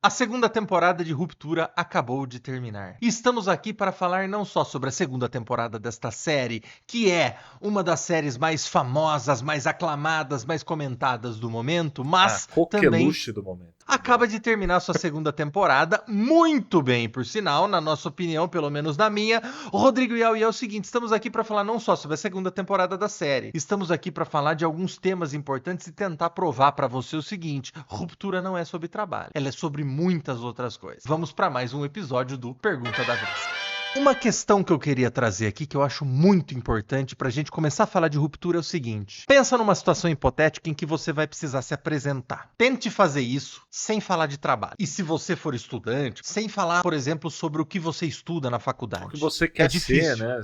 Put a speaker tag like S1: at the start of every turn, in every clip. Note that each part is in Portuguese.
S1: A segunda temporada de Ruptura acabou de terminar. E estamos aqui para falar não só sobre a segunda temporada desta série, que é uma das séries mais famosas, mais aclamadas, mais comentadas do momento, mas também
S2: coqueluche do momento.
S1: acaba de terminar sua segunda temporada, muito bem, por sinal, na nossa opinião, pelo menos na minha. Rodrigo Iau, e é o seguinte, estamos aqui para falar não só sobre a segunda temporada da série, estamos aqui para falar de alguns temas importantes e tentar provar para você o seguinte: Ruptura não é sobre trabalho, ela é sobre muitas outras coisas. Vamos para mais um episódio do Pergunta da Vez. Uma questão que eu queria trazer aqui, que eu acho muito importante pra gente começar a falar de ruptura, é o seguinte. Pensa numa situação hipotética em que você vai precisar se apresentar. Tente fazer isso sem falar de trabalho. E se você for estudante, sem falar, por exemplo, sobre o que você estuda na faculdade.
S2: O que você quer
S1: difícil.
S2: ser, né?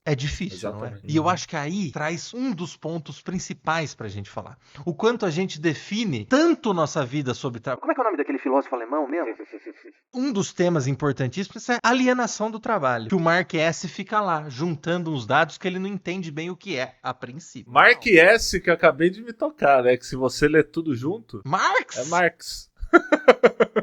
S1: É difícil,
S2: Exatamente.
S1: Não é? E eu acho que aí traz um dos pontos principais pra gente falar. O quanto a gente define tanto nossa vida sobre trabalho. Como é que é o nome daquele filósofo alemão mesmo? Um dos temas importantíssimos é a alienação do trabalho. Que o Mark S. fica lá, juntando uns dados que ele não entende bem o que é, a princípio.
S2: Mark S., que eu acabei de me tocar, né? Que se você ler tudo junto...
S1: Marx?
S2: É Marx.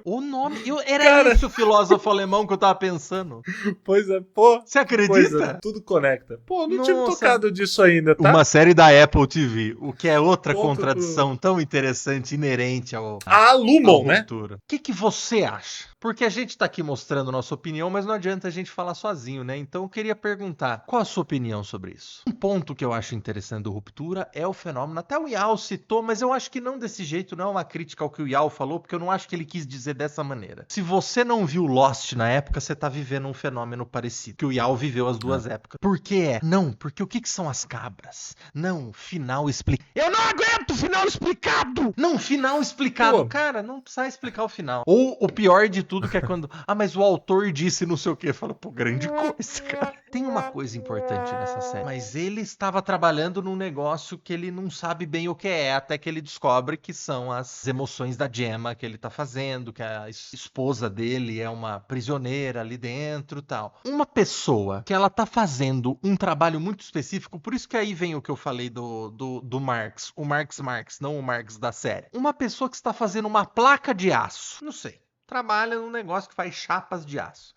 S1: O nome... Era esse o filósofo alemão que eu tava pensando.
S2: Pois é, pô.
S1: Você acredita?
S2: Tudo conecta. Pô, não tinha me tocado disso ainda, tá?
S1: Uma série da Apple TV, o que é outra contradição tão interessante, inerente ao...
S2: A Lumon, né?
S1: O que você acha? Porque a gente tá aqui mostrando nossa opinião, mas não adianta a gente falar sozinho, né? Então eu queria perguntar, qual a sua opinião sobre isso? Um ponto que eu acho interessante do Ruptura é o fenômeno, até o Iau citou, mas eu acho que não desse jeito, não é uma crítica ao que o Iau falou, porque eu não acho que ele quis dizer dessa maneira. Se você não viu Lost na época, você tá vivendo um fenômeno parecido, que o Iau viveu as duas épocas. Por que Não, porque o que são as cabras? Não, final explicado. Eu não aguento final explicado! Não, final explicado. Pô. Cara, não precisa explicar o final. Ou o pior de tudo que é quando... mas o autor disse não sei o quê. Fala, pô, grande coisa, cara. Tem uma coisa importante nessa série. Mas ele estava trabalhando num negócio que ele não sabe bem o que é, até que ele descobre que são as emoções da Gemma que ele tá fazendo, que a esposa dele é uma prisioneira ali dentro e tal. Uma pessoa que ela tá fazendo um trabalho muito específico, por isso que aí vem o que eu falei do Marx. O Marx, não o Marx da série. Uma pessoa que está fazendo uma placa de aço. Não sei. Trabalha num negócio que faz chapas de aço.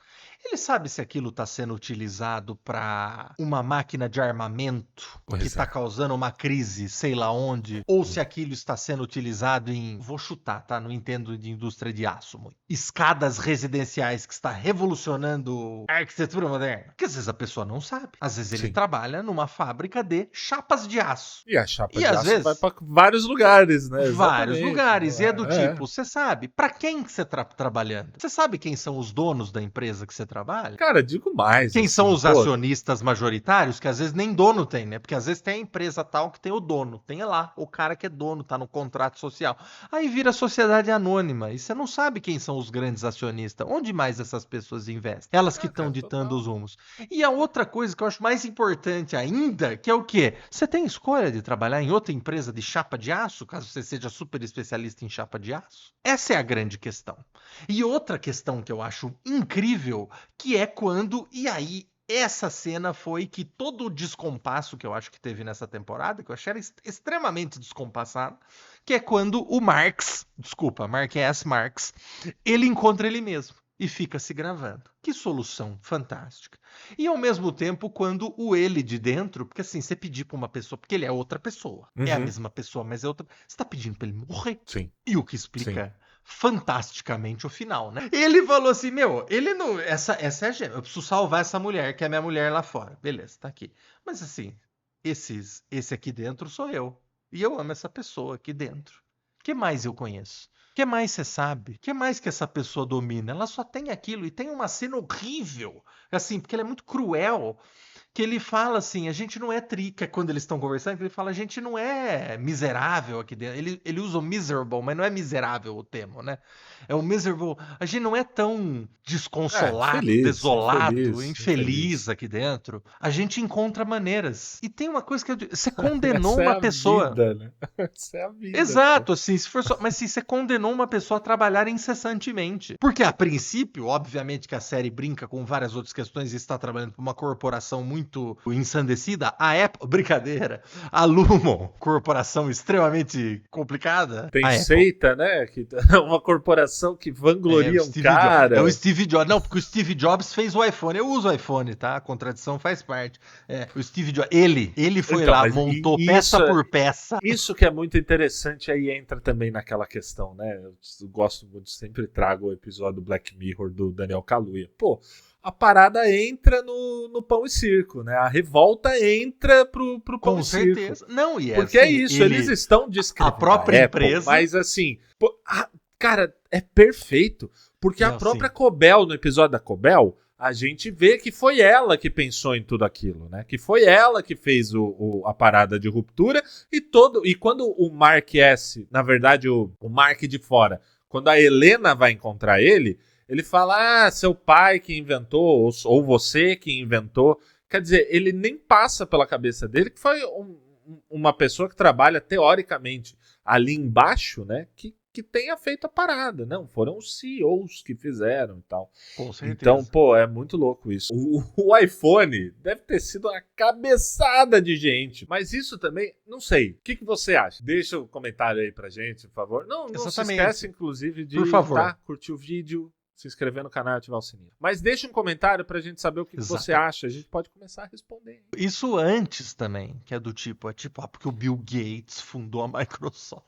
S1: Ele sabe se aquilo está sendo utilizado para uma máquina de armamento que está causando uma crise, sei lá onde, ou se aquilo está sendo utilizado em, vou chutar, tá? Não entendo de indústria de aço muito. Escadas residenciais que está revolucionando a arquitetura moderna. Porque às vezes a pessoa não sabe. Às vezes ele trabalha numa fábrica de chapas de aço.
S2: E a chapa de aço vai para vários lugares, né?
S1: Vários lugares. E é do tipo, você sabe, para quem que você está trabalhando? Você sabe quem são os donos da empresa que você trabalha?
S2: Cara, digo mais.
S1: Quem são os acionistas majoritários, que às vezes nem dono tem, né? Porque às vezes tem a empresa tal que tem o dono. Tem lá o cara que é dono, tá no contrato social. Aí vira sociedade anônima. E você não sabe quem são os grandes acionistas. Onde mais essas pessoas investem? Elas que estão ditando os rumos. E a outra coisa que eu acho mais importante ainda, que é o quê? Você tem escolha de trabalhar em outra empresa de chapa de aço, caso você seja super especialista em chapa de aço? Essa é a grande questão. E outra questão que eu acho incrível, que é quando, e aí, essa cena foi que todo o descompasso que eu acho que teve nessa temporada, que eu achei extremamente descompassado, que é quando o Mark S. Marx, ele encontra ele mesmo e fica se gravando. Que solução fantástica. E ao mesmo tempo, quando o ele de dentro, porque assim, você pedir pra uma pessoa, porque ele é outra pessoa, é a mesma pessoa, mas é outra, você tá pedindo pra ele morrer?
S2: Sim.
S1: E o que explica... fantasticamente o final, né? Ele falou assim, ele não... Essa é a Gemma. Eu preciso salvar essa mulher, que é a minha mulher lá fora. Beleza, tá aqui. Mas assim, esse aqui dentro sou eu. E eu amo essa pessoa aqui dentro. O que mais eu conheço? O que mais você sabe? O que mais que essa pessoa domina? Ela só tem aquilo. E tem uma cena horrível, assim, porque ela é muito cruel, que ele fala assim, a gente não é trica, quando eles estão conversando, ele fala, a gente não é miserável aqui dentro. Ele usa o miserable, mas não é miserável o termo, né? É o miserable. A gente não é tão desconsolado, desolado, infeliz aqui dentro. A gente encontra maneiras. E tem uma coisa que você condenou uma pessoa.
S2: Vida, né? Essa é a vida.
S1: Exato, assim, se for só... mas se você condenou uma pessoa a trabalhar incessantemente. Porque a princípio, obviamente que a série brinca com várias outras questões e está trabalhando para uma corporação muito muito ensandecida, a Apple, brincadeira, a Lumon, corporação extremamente complicada.
S2: Tem
S1: a
S2: seita, né? Uma corporação que vangloria um cara.
S1: É o Steve Jobs. Não, porque o Steve Jobs fez o iPhone. Eu uso o iPhone, tá? A contradição faz parte. O Steve Jobs, ele foi
S2: Então,
S1: lá, montou peça por peça.
S2: Isso que é muito interessante, aí entra também naquela questão, né? Eu gosto muito, sempre trago o episódio do Black Mirror do Daniel Kaluuya. Pô, a parada entra no pão e circo, né? A revolta entra pro pão e circo. Com certeza.
S1: Não,
S2: porque assim, é isso, eles estão descrevendo
S1: a própria empresa.
S2: Mas assim, cara, é perfeito. Porque a própria Cobel, no episódio da Cobel, a gente vê que foi ela que pensou em tudo aquilo, né? Que foi ela que fez a parada de ruptura e quando o Mark S, na verdade o Mark de fora, quando a Helena vai encontrar ele fala, seu pai que inventou, ou você que inventou. Quer dizer, ele nem passa pela cabeça dele que foi uma pessoa que trabalha teoricamente ali embaixo, né? Que tenha feito a parada. Não, foram os CEOs que fizeram e tal.
S1: Com certeza.
S2: Então, pô, é muito louco isso. O iPhone deve ter sido uma cabeçada de gente. Mas isso também, não sei. O que você acha? Deixa um comentário aí pra gente, por favor. Não se esquece, inclusive, de curtir o vídeo, se inscrever no canal e ativar o sininho. Mas deixa um comentário pra gente saber o que você acha. A gente pode começar a responder.
S1: Isso antes também, que é do tipo, porque o Bill Gates fundou a Microsoft.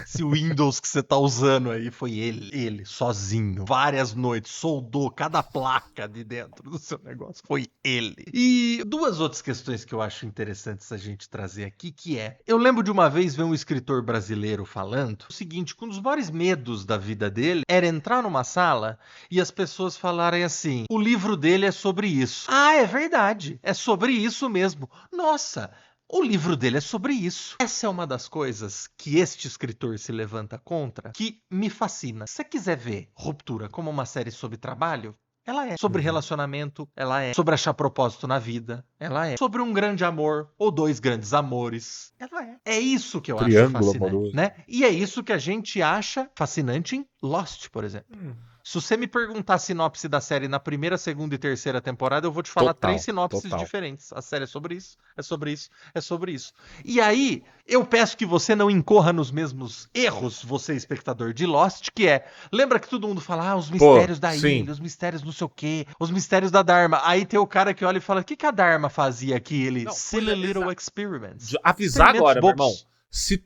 S1: Se o Windows que você tá usando aí foi ele sozinho, várias noites, soldou cada placa de dentro do seu negócio, foi ele. E duas outras questões que eu acho interessantes a gente trazer aqui, que eu lembro de uma vez ver um escritor brasileiro falando o seguinte, que um dos maiores medos da vida dele era entrar numa sala e as pessoas falarem assim, o livro dele é sobre isso. Ah, é verdade, é sobre isso mesmo. Nossa, o livro dele é sobre isso. Essa é uma das coisas que este escritor se levanta contra, que me fascina. Se você quiser ver Ruptura como uma série sobre trabalho, ela é. Sobre relacionamento, ela é. Sobre achar propósito na vida, ela é. Sobre um grande amor ou dois grandes amores, ela é. É isso que eu acho fascinante, amoroso, né? E é isso que a gente acha fascinante em Lost, por exemplo. Se você me perguntar a sinopse da série na primeira, segunda e terceira temporada, eu vou te falar 3 sinopses diferentes. A série é sobre isso, é sobre isso, é sobre isso. E aí, eu peço que você não incorra nos mesmos erros, você espectador de Lost, que lembra que todo mundo fala, os mistérios da ilha, os mistérios não sei o quê, os mistérios da Dharma. Aí tem o cara que olha e fala, o que a Dharma fazia aqui? Ele, silly little experiments.
S2: Avisar agora, meu irmão, se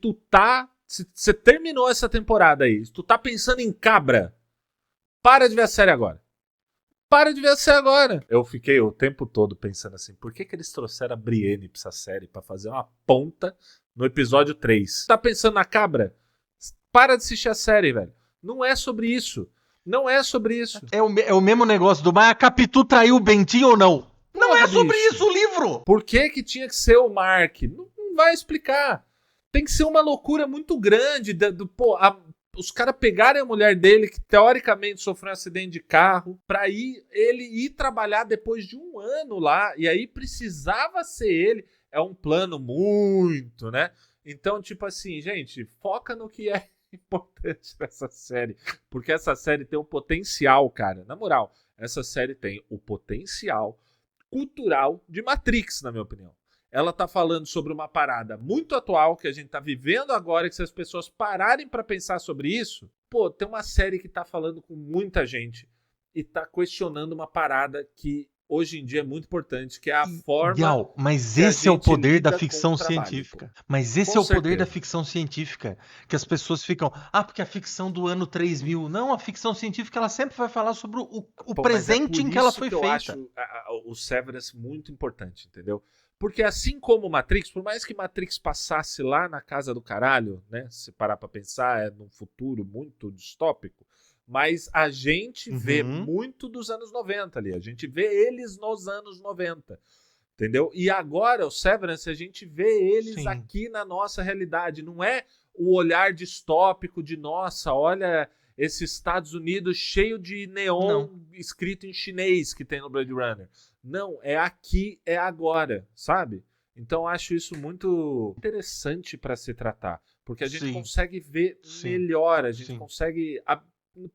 S2: você terminou essa temporada aí, se tu tá pensando em cabra, para de ver a série agora. Para de ver a série agora. Eu fiquei o tempo todo pensando assim, por que eles trouxeram a Brienne pra essa série pra fazer uma ponta no episódio 3? Tá pensando na cabra? Para de assistir a série, velho. Não é sobre isso. Não é sobre isso.
S1: É o mesmo negócio do a Capitu traiu o Bentinho ou não? Não é sobre isso o livro.
S2: Por que tinha que ser o Mark? Não vai explicar. Tem que ser uma loucura muito grande. Os caras pegarem a mulher dele, que teoricamente sofreu um acidente de carro, pra ele ir trabalhar depois de 1 ano lá, e aí precisava ser ele. É um plano muito, né? Então, tipo assim, gente, foca no que é importante nessa série. Porque essa série tem o potencial, cara. Na moral, essa série tem o potencial cultural de Matrix, na minha opinião. Ela tá falando sobre uma parada muito atual que a gente tá vivendo agora, que se as pessoas pararem pra pensar sobre isso, tem uma série que tá falando com muita gente e tá questionando uma parada que hoje em dia é muito importante, que é a forma...
S1: Mas esse é o poder da ficção científica. Mas esse é o poder da ficção científica, que as pessoas ficam, porque a ficção do ano 3000... Não, a ficção científica ela sempre vai falar sobre o presente em que ela foi feita. Eu acho
S2: o Severance muito importante, entendeu? Porque assim como Matrix, por mais que Matrix passasse lá na casa do caralho, né? Se parar pra pensar, é num futuro muito distópico, mas a gente vê muito dos anos 90 ali. A gente vê eles nos anos 90, entendeu? E agora, o Severance, a gente vê eles aqui na nossa realidade. Não é o olhar distópico de, nossa, olha esse Estados Unidos cheio de neon escrito em chinês que tem no Blade Runner. Não, é aqui, é agora, sabe? Então acho isso muito interessante para se tratar, porque a gente consegue ver melhor, a gente consegue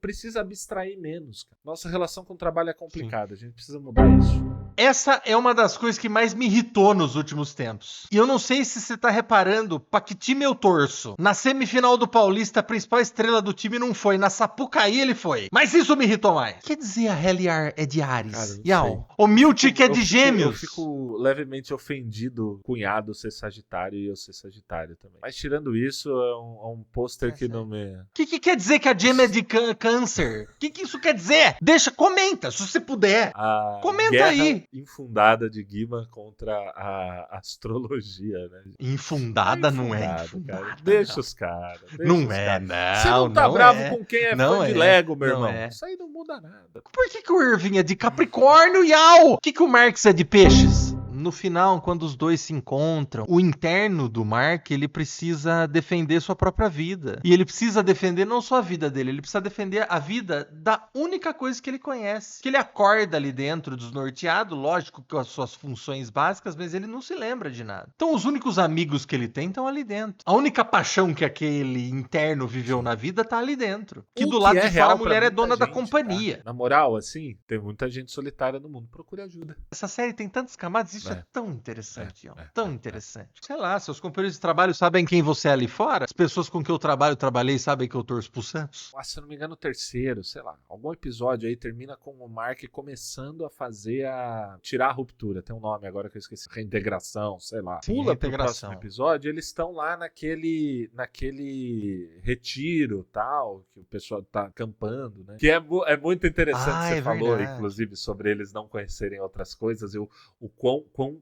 S2: precisa abstrair menos, cara. Nossa relação com o trabalho é complicada, a gente precisa mudar isso.
S1: Essa é uma das coisas que mais me irritou nos últimos tempos. E eu não sei se você tá reparando pra que time eu torço. Na semifinal do Paulista, a principal estrela do time não foi. Na Sapucaí ele foi. Mas isso me irritou mais. Quer dizer, a Heliar é de Ares.
S2: Cara, não
S1: Yau.
S2: sei.
S1: O Miltic é de Gêmeos.
S2: Eu fico levemente ofendido o cunhado ser Sagitário e eu ser Sagitário também. Mas tirando isso, é um pôster que não me...
S1: O que quer dizer que a Gêmea é de câncer? O que isso quer dizer? Deixa, comenta, se você puder. Comenta
S2: guerra
S1: aí.
S2: Infundada de Guima contra a astrologia, né?
S1: Infundada não é
S2: Infundado,
S1: infundada.
S2: cara. Deixa os caras.
S1: Não é, não.
S2: Você não tá bravo com quem é
S1: Não
S2: fã de
S1: é,
S2: Lego, meu
S1: não
S2: irmão.
S1: é.
S2: Isso aí não muda nada.
S1: Por que o Irving é de Capricórnio, Yau? O que o Marx é de Peixes? No final, quando os dois se encontram, o interno do Mark, ele precisa defender sua própria vida. E ele precisa defender não só a vida dele, ele precisa defender a vida da única coisa que ele conhece. Que ele acorda ali dentro, desnorteado, lógico com as suas funções básicas, mas ele não se lembra de nada. Então os únicos amigos que ele tem estão ali dentro. A única paixão que aquele interno viveu na vida tá ali dentro. Que do lado de fora a mulher é dona da companhia.
S2: Tá? Na moral, assim, tem muita gente solitária no mundo. Procure ajuda.
S1: Essa série tem tantas camadas, isso é tão interessante, tão interessante. Sei lá, seus companheiros de trabalho sabem quem você é ali fora? As pessoas com quem eu trabalhei sabem que eu torço pro Santos?
S2: Se eu não me engano, o terceiro, sei lá, algum episódio aí termina com o Mark começando a fazer tirar a ruptura. Tem um nome agora que eu esqueci. Reintegração, sei lá.
S1: Sim,
S2: pula pro próximo episódio, eles estão lá naquele retiro tal, que o pessoal tá acampando, né? Que é muito interessante, você falou, verdade. Inclusive, sobre eles não conhecerem outras coisas e o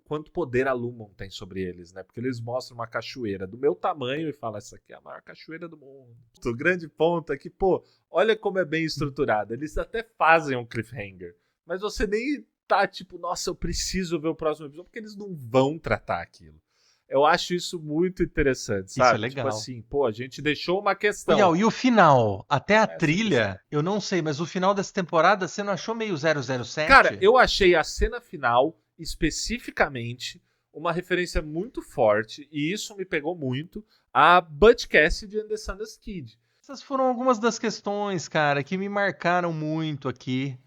S2: quanto poder a Lumon tem sobre eles, né? Porque eles mostram uma cachoeira do meu tamanho e falam, essa aqui é a maior cachoeira do mundo. O grande ponto é que, pô, olha como é bem estruturado. Eles até fazem um cliffhanger, mas você nem tá tipo, nossa, eu preciso ver o próximo episódio, porque eles não vão tratar aquilo. Eu acho isso muito interessante, sabe?
S1: Isso é legal.
S2: Tipo assim, pô, a gente deixou uma questão.
S1: E o final, até a trilha, eu não sei, mas o final dessa temporada, você não achou meio 007?
S2: Cara, eu achei a cena final, especificamente, uma referência muito forte, e isso me pegou muito, a Butch Cassidy and the Sundance Kid.
S1: Essas foram algumas das questões, cara, que me marcaram muito aqui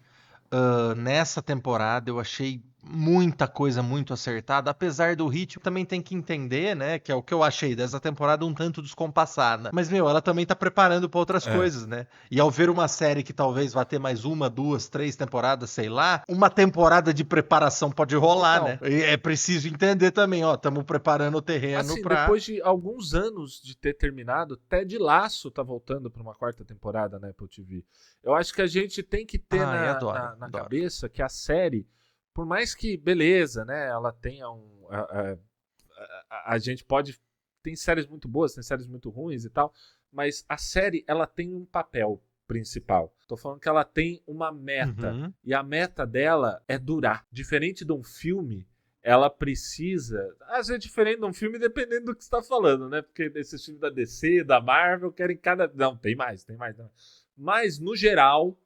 S1: nessa temporada. Eu achei muita coisa muito acertada, apesar do ritmo, também tem que entender, né, que é o que eu achei dessa temporada um tanto descompassada. Mas, ela também tá preparando pra outras coisas, né? E ao ver uma série que talvez vá ter mais 1, 2, 3 temporadas, sei lá, uma temporada de preparação pode rolar, né? E é preciso entender também, estamos preparando o terreno
S2: assim, depois de alguns anos de ter terminado, Ted Lasso tá voltando pra uma 4ª temporada na Apple TV. Eu acho que a gente tem que ter na cabeça que a série, por mais que, beleza, né, ela tenha a gente pode... Tem séries muito boas, tem séries muito ruins e tal, mas a série, ela tem um papel principal. Tô falando que ela tem uma meta, e a meta dela é durar. Diferente de um filme, ela precisa... Às vezes é diferente de um filme, dependendo do que você tá falando, né? Porque esses filmes da DC, da Marvel, querem cada... Não, tem mais. Mas, no geral,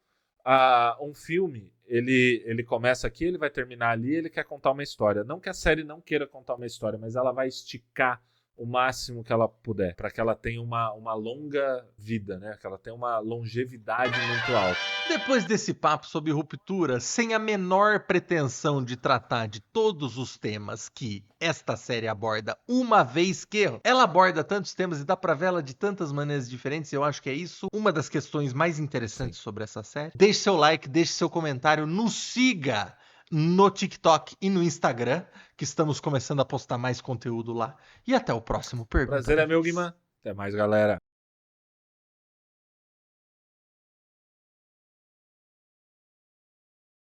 S2: um filme... Ele começa aqui, ele vai terminar ali, ele quer contar uma história. Não que a série não queira contar uma história, mas ela vai esticar o máximo que ela puder, para que ela tenha uma longa vida, né? Que ela tenha uma longevidade muito alta.
S1: Depois desse papo sobre ruptura, sem a menor pretensão de tratar de todos os temas que esta série aborda, uma vez que ela aborda tantos temas e dá pra ver ela de tantas maneiras diferentes, eu acho que é isso uma das questões mais interessantes sobre essa série. Deixe seu like, deixe seu comentário, nos siga no TikTok e no Instagram, que estamos começando a postar mais conteúdo lá. E até o próximo Pergunta.
S2: Prazer é meu, Guimã. Até mais, galera.